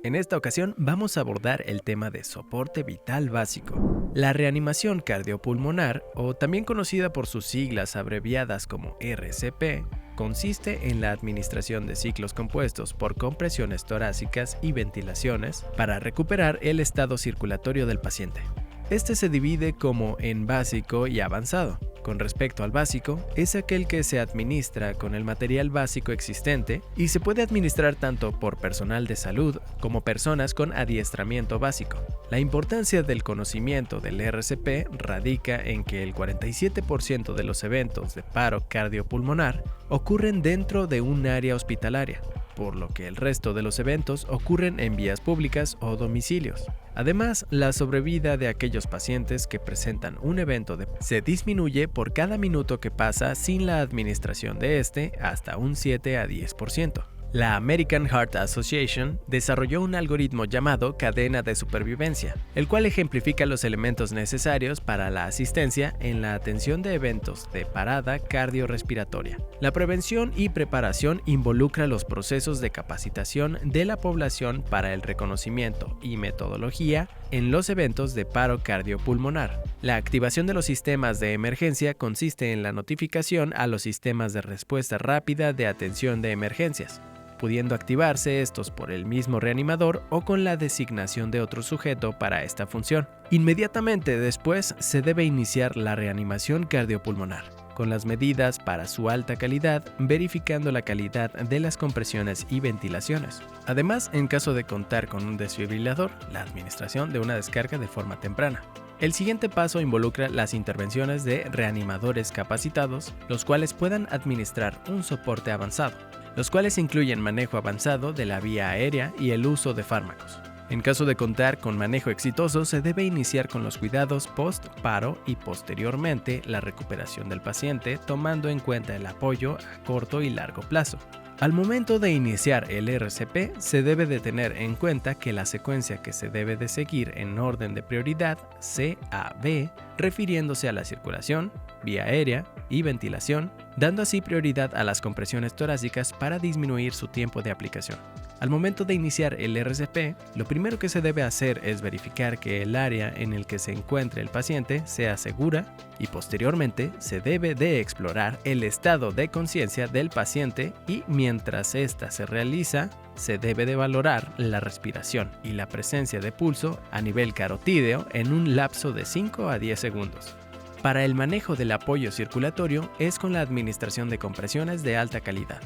En esta ocasión vamos a abordar el tema de soporte vital básico. La reanimación cardiopulmonar, o también conocida por sus siglas abreviadas como RCP, consiste en la administración de ciclos compuestos por compresiones torácicas y ventilaciones para recuperar el estado circulatorio del paciente. Este se divide como en básico y avanzado. Con respecto al básico, es aquel que se administra con el material básico existente y se puede administrar tanto por personal de salud como personas con adiestramiento básico. La importancia del conocimiento del RCP radica en que el 47% de los eventos de paro cardiopulmonar ocurren dentro de un área hospitalaria, por lo que el resto de los eventos ocurren en vías públicas o domicilios. Además, la sobrevida de aquellos pacientes que presentan un evento se disminuye por cada minuto que pasa sin la administración de este hasta un 7 a 10%. La American Heart Association desarrolló un algoritmo llamado cadena de supervivencia, el cual ejemplifica los elementos necesarios para la asistencia en la atención de eventos de parada cardiorrespiratoria. La prevención y preparación involucra los procesos de capacitación de la población para el reconocimiento y metodología en los eventos de paro cardiopulmonar. La activación de los sistemas de emergencia consiste en la notificación a los sistemas de respuesta rápida de atención de emergencias, pudiendo activarse estos por el mismo reanimador o con la designación de otro sujeto para esta función. Inmediatamente después se debe iniciar la reanimación cardiopulmonar, con las medidas para su alta calidad, verificando la calidad de las compresiones y ventilaciones. Además, en caso de contar con un desfibrilador, la administración de una descarga de forma temprana. El siguiente paso involucra las intervenciones de reanimadores capacitados, los cuales puedan administrar un soporte avanzado, los cuales incluyen manejo avanzado de la vía aérea y el uso de fármacos. En caso de contar con manejo exitoso, se debe iniciar con los cuidados post-paro y posteriormente la recuperación del paciente, tomando en cuenta el apoyo a corto y largo plazo. Al momento de iniciar el RCP, se debe de tener en cuenta que la secuencia que se debe de seguir en orden de prioridad CAB, refiriéndose a la circulación, vía aérea y ventilación, dando así prioridad a las compresiones torácicas para disminuir su tiempo de aplicación. Al momento de iniciar el RCP, lo primero que se debe hacer es verificar que el área en el que se encuentre el paciente sea segura y posteriormente se debe de explorar el estado de conciencia del paciente y mientras ésta se realiza, se debe de valorar la respiración y la presencia de pulso a nivel carotídeo en un lapso de 5 a 10 segundos. Para el manejo del apoyo circulatorio es con la administración de compresiones de alta calidad.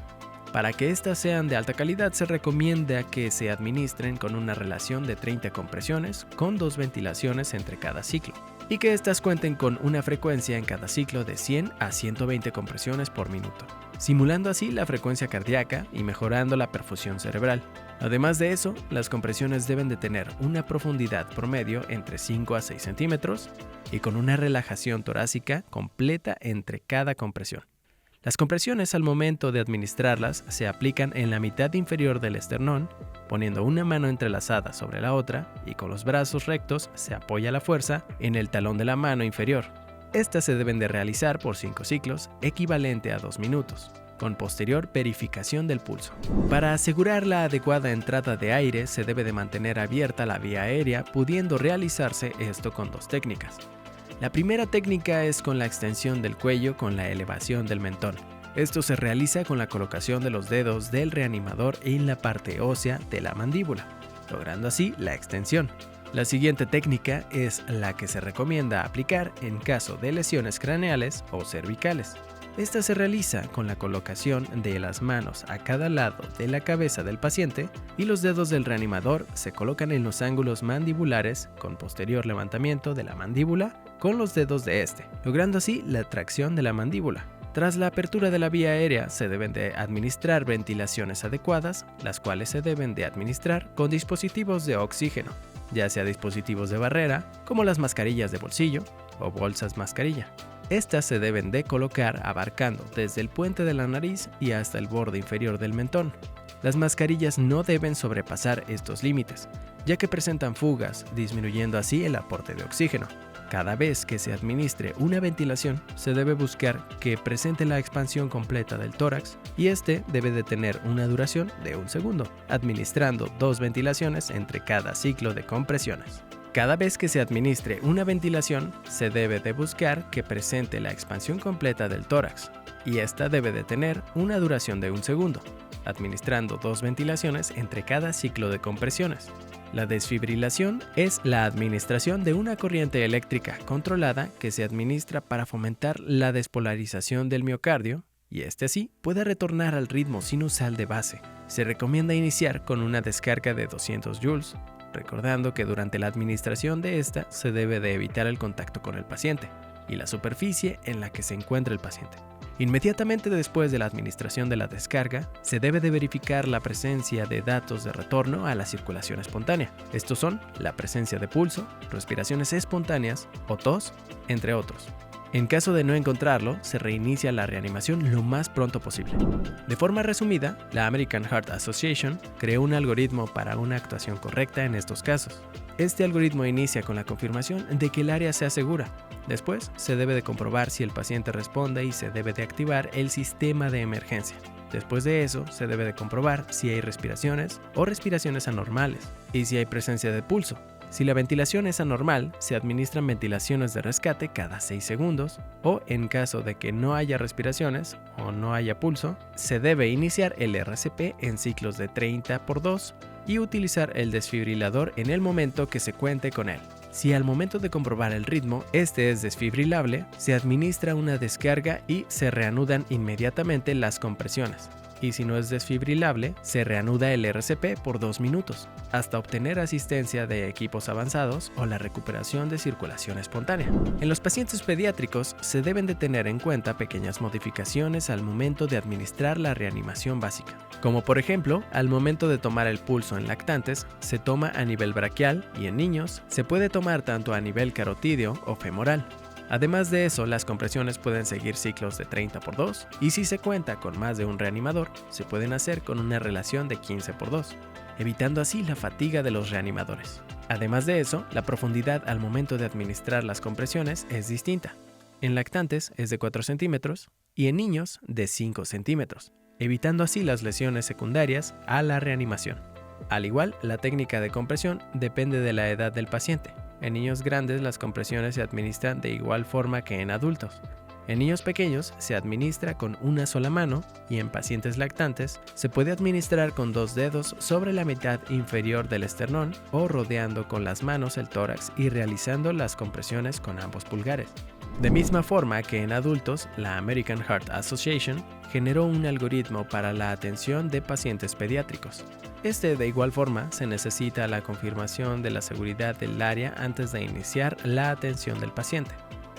Para que éstas sean de alta calidad se recomienda que se administren con una relación de 30 compresiones con 2 ventilaciones entre cada ciclo y que éstas cuenten con una frecuencia en cada ciclo de 100 a 120 compresiones por minuto, simulando así la frecuencia cardíaca y mejorando la perfusión cerebral. Además de eso, las compresiones deben de tener una profundidad promedio entre 5 a 6 centímetros y con una relajación torácica completa entre cada compresión. Las compresiones al momento de administrarlas se aplican en la mitad inferior del esternón, poniendo una mano entrelazada sobre la otra y con los brazos rectos se apoya la fuerza en el talón de la mano inferior. Estas se deben de realizar por 5 ciclos, equivalente a 2 minutos, con posterior verificación del pulso. Para asegurar la adecuada entrada de aire se debe de mantener abierta la vía aérea, pudiendo realizarse esto con 2 técnicas. La primera técnica es con la extensión del cuello con la elevación del mentón. Esto se realiza con la colocación de los dedos del reanimador en la parte ósea de la mandíbula, logrando así la extensión. La siguiente técnica es la que se recomienda aplicar en caso de lesiones craneales o cervicales. Esta se realiza con la colocación de las manos a cada lado de la cabeza del paciente y los dedos del reanimador se colocan en los ángulos mandibulares con posterior levantamiento de la mandíbula con los dedos de este, logrando así la tracción de la mandíbula. Tras la apertura de la vía aérea se deben de administrar ventilaciones adecuadas, las cuales se deben de administrar con dispositivos de oxígeno, ya sea dispositivos de barrera como las mascarillas de bolsillo o bolsas mascarilla. Estas se deben de colocar abarcando desde el puente de la nariz y hasta el borde inferior del mentón. Las mascarillas no deben sobrepasar estos límites, ya que presentan fugas, disminuyendo así el aporte de oxígeno. Cada vez que se administre una ventilación, se debe buscar que presente la expansión completa del tórax y este debe de tener una duración de 1 segundo, administrando 2 ventilaciones entre cada ciclo de compresiones. Cada vez que se administre una ventilación, se debe de buscar que presente la expansión completa del tórax y esta debe de tener una duración de 1 segundo, administrando 2 ventilaciones entre cada ciclo de compresiones. La desfibrilación es la administración de una corriente eléctrica controlada que se administra para fomentar la despolarización del miocardio y este así puede retornar al ritmo sinusal de base. Se recomienda iniciar con una descarga de 200 joules, recordando que durante la administración de esta se debe de evitar el contacto con el paciente y la superficie en la que se encuentra el paciente. Inmediatamente después de la administración de la descarga, se debe de verificar la presencia de datos de retorno a la circulación espontánea. Estos son la presencia de pulso, respiraciones espontáneas o tos, entre otros. En caso de no encontrarlo, se reinicia la reanimación lo más pronto posible. De forma resumida, la American Heart Association creó un algoritmo para una actuación correcta en estos casos. Este algoritmo inicia con la confirmación de que el área sea segura. Después, se debe de comprobar si el paciente responde y se debe de activar el sistema de emergencia. Después de eso, se debe de comprobar si hay respiraciones o respiraciones anormales y si hay presencia de pulso. Si la ventilación es anormal, se administran ventilaciones de rescate cada 6 segundos o en caso de que no haya respiraciones o no haya pulso, se debe iniciar el RCP en ciclos de 30×2 y utilizar el desfibrilador en el momento que se cuente con él. Si al momento de comprobar el ritmo este es desfibrilable, se administra una descarga y se reanudan inmediatamente las compresiones. Y si no es desfibrilable, se reanuda el RCP por 2 minutos, hasta obtener asistencia de equipos avanzados o la recuperación de circulación espontánea. En los pacientes pediátricos se deben de tener en cuenta pequeñas modificaciones al momento de administrar la reanimación básica, como por ejemplo, al momento de tomar el pulso en lactantes, se toma a nivel braquial y en niños se puede tomar tanto a nivel carotídeo o femoral. Además de eso, las compresiones pueden seguir ciclos de 30×2 y si se cuenta con más de un reanimador, se pueden hacer con una relación de 15×2, evitando así la fatiga de los reanimadores. Además de eso, la profundidad al momento de administrar las compresiones es distinta. En lactantes es de 4 centímetros y en niños de 5 centímetros, evitando así las lesiones secundarias a la reanimación. Al igual, la técnica de compresión depende de la edad del paciente. En niños grandes las compresiones se administran de igual forma que en adultos. En niños pequeños se administra con una sola mano y en pacientes lactantes se puede administrar con 2 dedos sobre la mitad inferior del esternón o rodeando con las manos el tórax y realizando las compresiones con ambos pulgares. De misma forma que en adultos, la American Heart Association generó un algoritmo para la atención de pacientes pediátricos. De igual forma, se necesita la confirmación de la seguridad del área antes de iniciar la atención del paciente.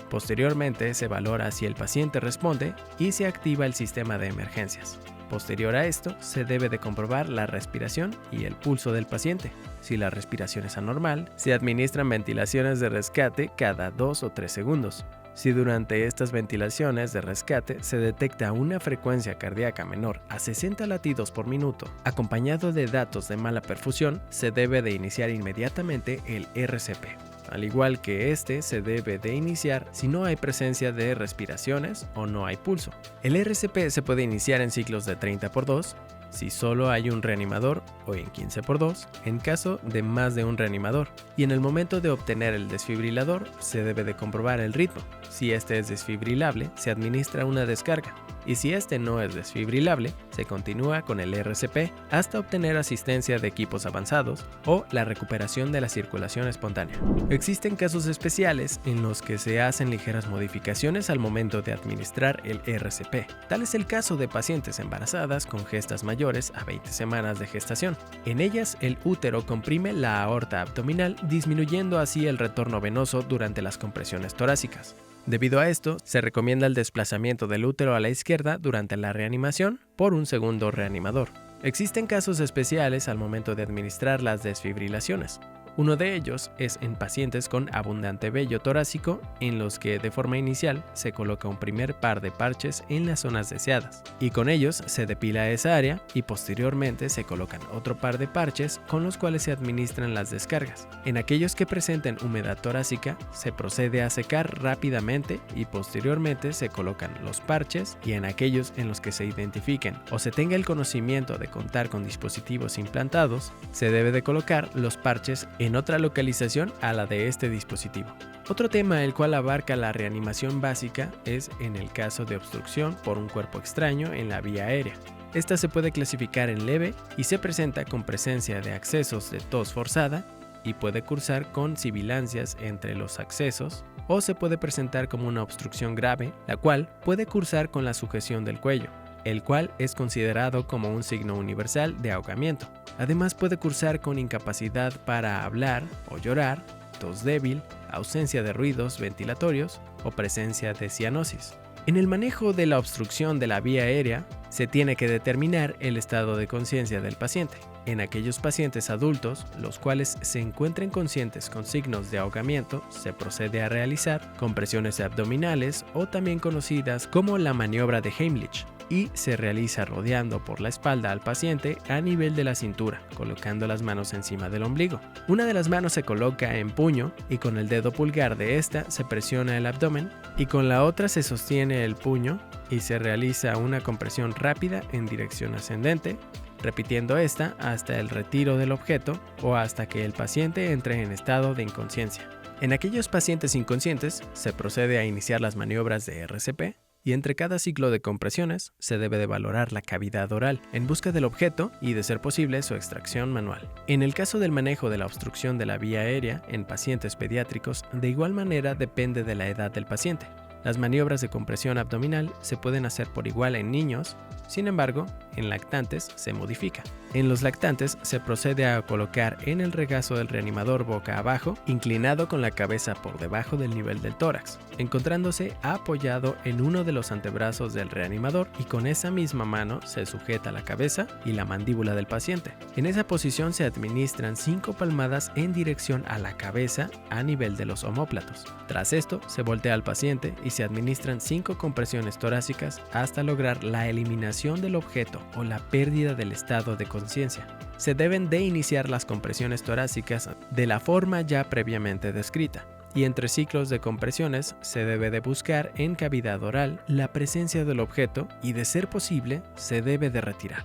Posteriormente, se valora si el paciente responde y se activa el sistema de emergencias. Posterior a esto, se debe de comprobar la respiración y el pulso del paciente. Si la respiración es anormal, se administran ventilaciones de rescate cada 2 o 3 segundos. Si durante estas ventilaciones de rescate se detecta una frecuencia cardíaca menor a 60 latidos por minuto, acompañado de datos de mala perfusión, se debe de iniciar inmediatamente el RCP. Al igual que se debe de iniciar si no hay presencia de respiraciones o no hay pulso. El RCP se puede iniciar en ciclos de 30×2, si solo hay un reanimador o en 15×2 en caso de más de un reanimador. Y en el momento de obtener el desfibrilador se debe de comprobar el ritmo. Si es desfibrilable, se administra una descarga. Y si no es desfibrilable, se continúa con el RCP hasta obtener asistencia de equipos avanzados o la recuperación de la circulación espontánea. Existen casos especiales en los que se hacen ligeras modificaciones al momento de administrar el RCP. Tal es el caso de pacientes embarazadas con gestas mayores a 20 semanas de gestación. En ellas, el útero comprime la aorta abdominal, disminuyendo así el retorno venoso durante las compresiones torácicas. Debido a esto, se recomienda el desplazamiento del útero a la izquierda durante la reanimación por un segundo reanimador. Existen casos especiales al momento de administrar las desfibrilaciones. Uno de ellos es en pacientes con abundante vello torácico, en los que de forma inicial se coloca un primer par de parches en las zonas deseadas, y con ellos se depila esa área y posteriormente se colocan otro par de parches con los cuales se administran las descargas. En aquellos que presenten humedad torácica, se procede a secar rápidamente y posteriormente se colocan los parches, y en aquellos en los que se identifiquen o se tenga el conocimiento de contar con dispositivos implantados, se debe de colocar los parches en otra localización a la de este dispositivo. Otro tema el cual abarca la reanimación básica es en el caso de obstrucción por un cuerpo extraño en la vía aérea. Esta se puede clasificar en leve y se presenta con presencia de accesos de tos forzada y puede cursar con sibilancias entre los accesos, o se puede presentar como una obstrucción grave, la cual puede cursar con la sujeción del cuello, el cual es considerado como un signo universal de ahogamiento. Además puede cursar con incapacidad para hablar o llorar, tos débil, ausencia de ruidos ventilatorios o presencia de cianosis. En el manejo de la obstrucción de la vía aérea, se tiene que determinar el estado de conciencia del paciente. En aquellos pacientes adultos, los cuales se encuentren conscientes con signos de ahogamiento, se procede a realizar compresiones abdominales, o también conocidas como la maniobra de Heimlich, y se realiza rodeando por la espalda al paciente a nivel de la cintura, colocando las manos encima del ombligo. Una de las manos se coloca en puño y con el dedo pulgar de esta se presiona el abdomen, y con la otra se sostiene el puño y se realiza una compresión rápida en dirección ascendente, repitiendo esta hasta el retiro del objeto o hasta que el paciente entre en estado de inconsciencia. En aquellos pacientes inconscientes se procede a iniciar las maniobras de RCP, y entre cada ciclo de compresiones se debe de valorar la cavidad oral en busca del objeto y, de ser posible, su extracción manual. En el caso del manejo de la obstrucción de la vía aérea en pacientes pediátricos, de igual manera depende de la edad del paciente. Las maniobras de compresión abdominal se pueden hacer por igual en niños, sin embargo, en lactantes se modifica. En los lactantes se procede a colocar en el regazo del reanimador boca abajo, inclinado con la cabeza por debajo del nivel del tórax, encontrándose apoyado en uno de los antebrazos del reanimador, y con esa misma mano se sujeta la cabeza y la mandíbula del paciente. En esa posición se administran 5 palmadas en dirección a la cabeza a nivel de los omóplatos. Tras esto, se voltea al paciente y se administran 5 compresiones torácicas hasta lograr la eliminación del objeto o la pérdida del estado de conciencia. Se deben de iniciar las compresiones torácicas de la forma ya previamente descrita, y entre ciclos de compresiones se debe de buscar en cavidad oral la presencia del objeto y, de ser posible, se debe de retirar.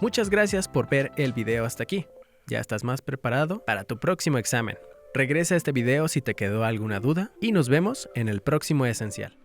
Muchas gracias por ver el video hasta aquí. Ya estás más preparado para tu próximo examen. Regresa a este video si te quedó alguna duda y nos vemos en el próximo esencial.